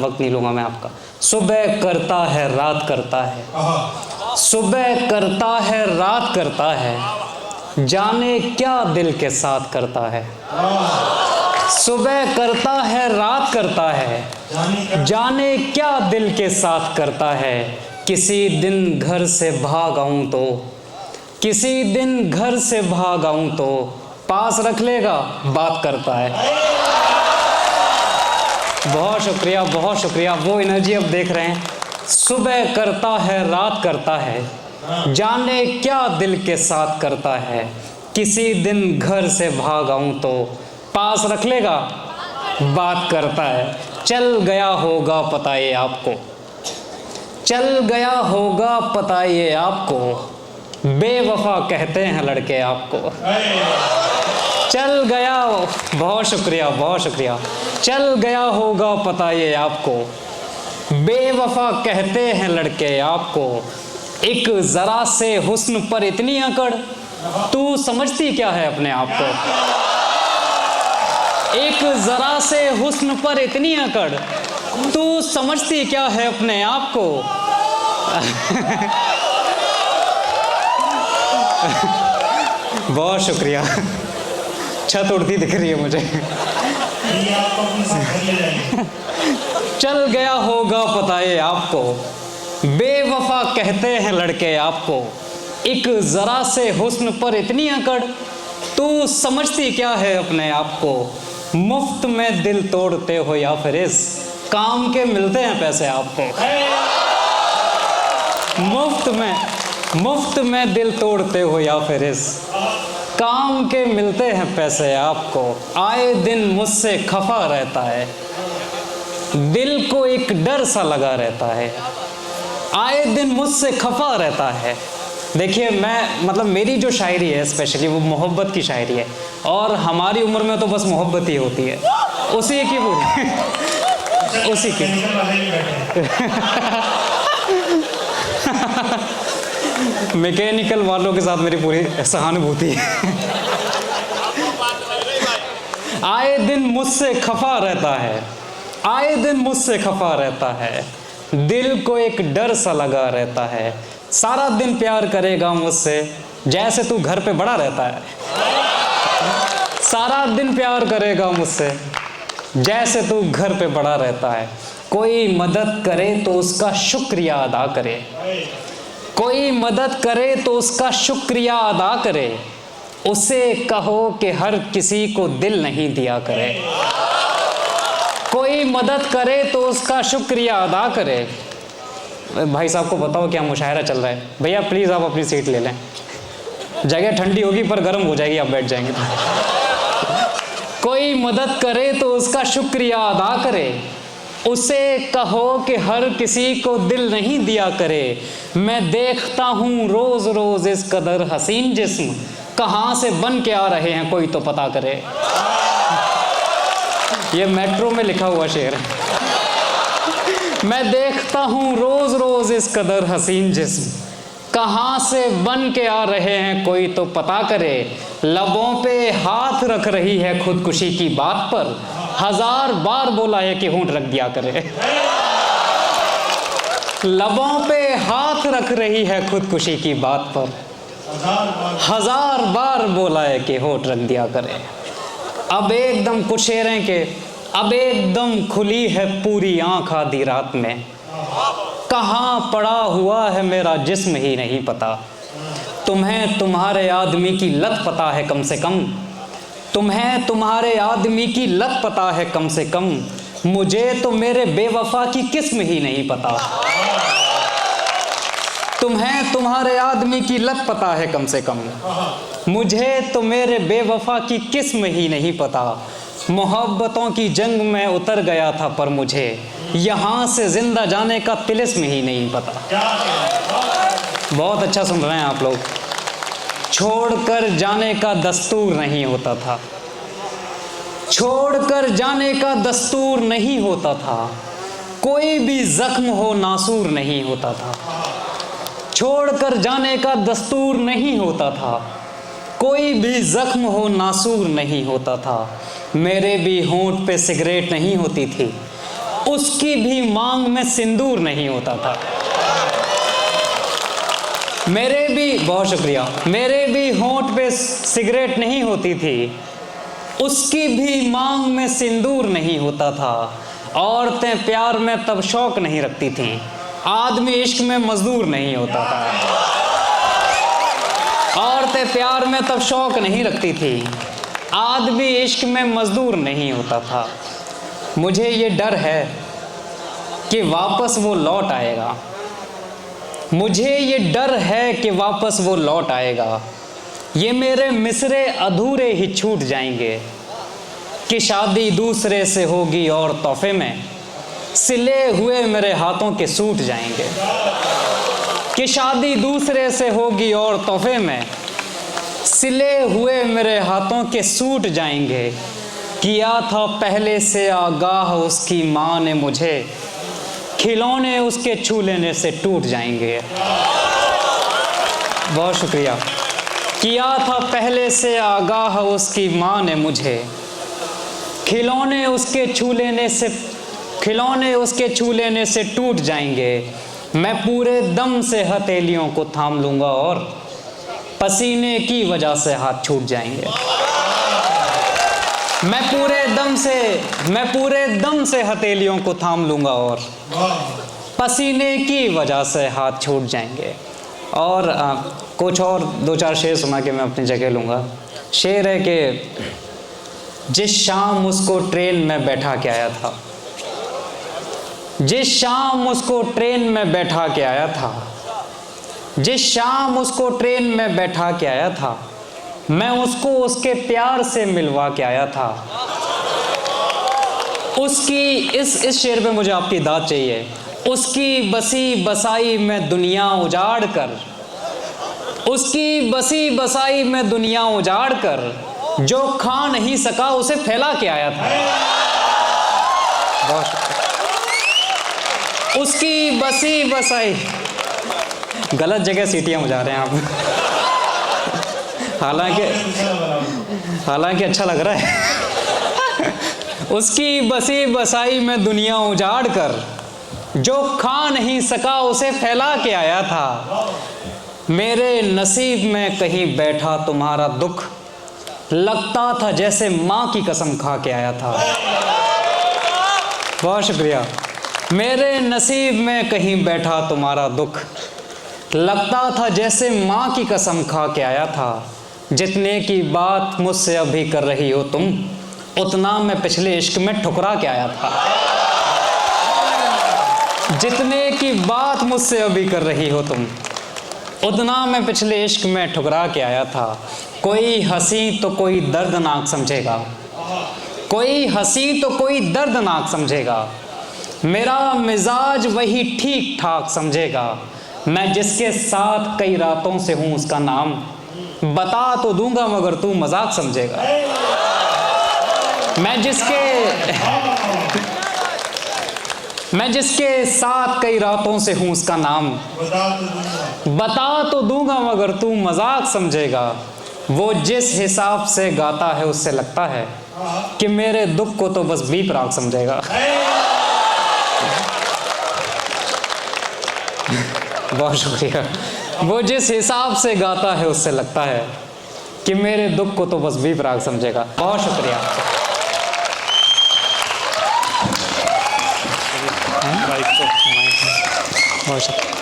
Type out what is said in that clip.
वक्त नहीं लूँगा मैं आपका। सुबह करता है रात करता है, सुबह करता है रात करता है, जाने क्या दिल के साथ करता है। सुबह करता है रात करता है, जाने क्या दिल के साथ करता है। किसी दिन घर से भाग आऊं तो, किसी दिन घर से भाग आऊं तो, पास रख लेगा बात करता है। बहुत शुक्रिया, बहुत शुक्रिया। वो एनर्जी अब देख रहे हैं। सुबह करता है रात करता है, जाने क्या दिल के साथ करता है। किसी दिन घर से भाग आऊं तो, पास रख लेगा बात करता है। चल गया होगा पता ये आपको, चल गया होगा पता ये आपको, बेवफा कहते हैं लड़के आपको। चल गया, बहुत शुक्रिया, बहुत शुक्रिया। चल गया होगा पता ये आपको, बेवफा कहते हैं लड़के आपको। एक जरा से हुस्न पर इतनी अकड़, तू समझती क्या है अपने आप को। एक जरा से हुस्न पर इतनी अकड़, तू समझती क्या है अपने आप को। बहुत शुक्रिया। छत उड़ती दिख रही है मुझे। चल गया होगा पता ये आपको, बेवफा कहते हैं लड़के आपको। एक जरा से हुस्न पर इतनी अकड़, तू समझती क्या है अपने आप को। मुफ्त में दिल तोड़ते हो या फिर इस काम के मिलते हैं पैसे आपको। मुफ्त में दिल तोड़ते हो या फिर इस काम के मिलते हैं पैसे आपको। आए दिन मुझसे खफा रहता है, दिल को एक डर सा लगा रहता है। आए दिन मुझसे खफा रहता है। देखिए मैं मतलब मेरी जो शायरी है स्पेशली वो मोहब्बत की शायरी है, और हमारी उम्र में तो बस मोहब्बत ही होती है, उसी की पूरी उसी की। मैकेनिकल वालों के साथ मेरी पूरी सहानुभूति है। आए दिन मुझसे खफा रहता है, आए दिन मुझसे खफा रहता है, दिल को एक डर सा लगा रहता है। सारा दिन प्यार करेगा मुझसे जैसे तू घर पे बड़ा रहता है। सारा दिन प्यार करेगा मुझसे जैसे तू घर पे बड़ा रहता है। कोई मदद करे तो उसका शुक्रिया अदा करे, कोई मदद करे तो उसका शुक्रिया अदा करे। उसे कहो कि हर किसी को दिल नहीं दिया करे। कोई मदद करे तो उसका शुक्रिया अदा करे। भाई साहब को बताओ क्या मुशायरा चल रहा है। भैया प्लीज़ आप अपनी सीट ले लें, जगह ठंडी होगी पर गर्म हो जाएगी, आप बैठ जाएंगे तो। कोई मदद करे तो उसका शुक्रिया अदा करे। उसे कहो कि हर किसी को दिल नहीं दिया करे। मैं देखता हूँ रोज़ रोज़ इस कदर हसीन जिस्म, कहाँ से बन के आ रहे हैं कोई तो पता करे। ये मेट्रो में लिखा हुआ शेर है। मैं देखता हूँ रोज़ रोज़ इस कदर हसीन जिस्म, कहाँ से बन के आ रहे हैं कोई तो पता करे। लबों पे हाथ रख रही है खुदकुशी की बात पर, 1000 बार बोला है कि होंठ रख दिया करे। लबों पे हाथ रख रही है खुदकुशी की बात पर, 1000 बार बोला है कि होंठ रख दिया करे। अब एकदम कुछ शेर हैं कि अब एकदम खुली है पूरी आँख आधी रात में, कहाँ पड़ा हुआ है मेरा जिस्म ही नहीं पता। तुम्हें तुम्हारे आदमी की लत पता है कम से कम, तुम्हें तुम्हारे आदमी की लत पता है कम से कम। मुझे तो मेरे बेवफा की किस्म ही नहीं पता। तुम्हें तुम्हारे आदमी की लत पता है कम से कम, मुझे तो मेरे बेवफा की किस्म ही नहीं पता। मोहब्बतों की जंग में उतर गया था पर मुझे यहाँ से जिंदा जाने का तिलिस्म ही नहीं पता। बहुत अच्छा सुन रहे हैं आप लोग। छोड़कर जाने का दस्तूर नहीं होता था, छोड़कर जाने का दस्तूर नहीं होता था। कोई भी जख्म हो नासूर नहीं होता था। छोड़कर जाने का दस्तूर नहीं होता था, कोई भी जख्म हो नासूर नहीं होता था। मेरे भी होंठ पे सिगरेट नहीं होती थी, उसकी भी मांग में सिंदूर नहीं होता था। मेरे भी, बहुत शुक्रिया, मेरे भी होंठ पे सिगरेट नहीं होती थी, उसकी भी मांग में सिंदूर नहीं होता था। औरतें प्यार में तब शौक नहीं रखती थीं, आदमी इश्क में मजदूर नहीं होता था। औरतें प्यार में तब शौक नहीं रखती थी, आदमी इश्क में मजदूर नहीं होता था। मुझे ये डर है कि वापस वो लौट आएगा, मुझे ये डर है कि वापस वो लौट आएगा। ये मेरे मिसरे अधूरे ही छूट जाएंगे कि शादी दूसरे से होगी और तोहफे में सिले हुए मेरे हाथों के सूट जाएंगे। कि शादी दूसरे से होगी और तोहफे में सिले हुए मेरे हाथों के सूट जाएंगे। किया था पहले से आगाह उसकी माँ ने मुझे, खिलौने उसके छू लेने से टूट जाएंगे। बहुत शुक्रिया। किया था पहले से आगाह उसकी माँ ने मुझे, खिलौने उसके छू लेने से टूट जाएंगे। मैं पूरे दम से हथेलियों को थाम लूँगा और पसीने की वजह से हाथ छूट जाएंगे। मैं पूरे दम से हथेलियों को थाम लूँगा और पसीने की वजह से हाथ छूट जाएंगे। और कुछ और दो चार शेर सुना के मैं अपनी जगह लूँगा। शेर है कि जिस शाम उसको ट्रेन में बैठा के आया था, जिस शाम उसको ट्रेन में बैठा के आया था, जिस शाम उसको ट्रेन में बैठा के आया था, मैं उसको उसके प्यार से मिलवा के आया था। उसकी इस शेर पे मुझे आपकी दाद चाहिए। उसकी बसी बसाई में दुनिया उजाड़ कर, उसकी बसी बसाई में दुनिया उजाड़ कर, जो खा नहीं सका उसे फैला के आया था। बहुत शुक्रिया। उसकी बसी बसाई, गलत जगह सीटियां बजा रहे हैं आप। हालांकि अच्छा लग रहा है। उसकी बसी बसाई में दुनिया उजाड़ कर, जो खा नहीं सका उसे फैला के आया था। मेरे नसीब में कहीं बैठा तुम्हारा दुख, लगता था जैसे माँ की कसम खा के आया था। बहुत शुक्रिया। मेरे नसीब में कहीं बैठा तुम्हारा दुख, लगता था जैसे माँ की कसम खा के आया था। जितने की बात मुझसे अभी कर रही हो तुम, उतना मैं पिछले इश्क में ठुकरा के आया था। जितने की बात मुझसे अभी कर रही हो तुम, उतना मैं पिछले इश्क में ठुकरा के आया था। कोई हंसी तो कोई दर्दनाक समझेगा, कोई हंसी तो कोई दर्दनाक समझेगा, मेरा मिजाज वही ठीक ठाक समझेगा। मैं जिसके साथ कई रातों से हूँ उसका नाम बता तो दूंगा मगर तू मजाक समझेगा। मैं जिसके साथ कई रातों से हूँ उसका नाम बता तो दूंगा मगर तू मजाक समझेगा। वो जिस हिसाब से गाता है उससे लगता है कि मेरे दुख को तो बस बीप राग समझेगा। बहुत शुक्रिया। वो जिस हिसाब से गाता है उससे लगता है कि मेरे दुख को तो बस बीप राग समझेगा। बहुत शुक्रिया। बहुत शुक्रिया।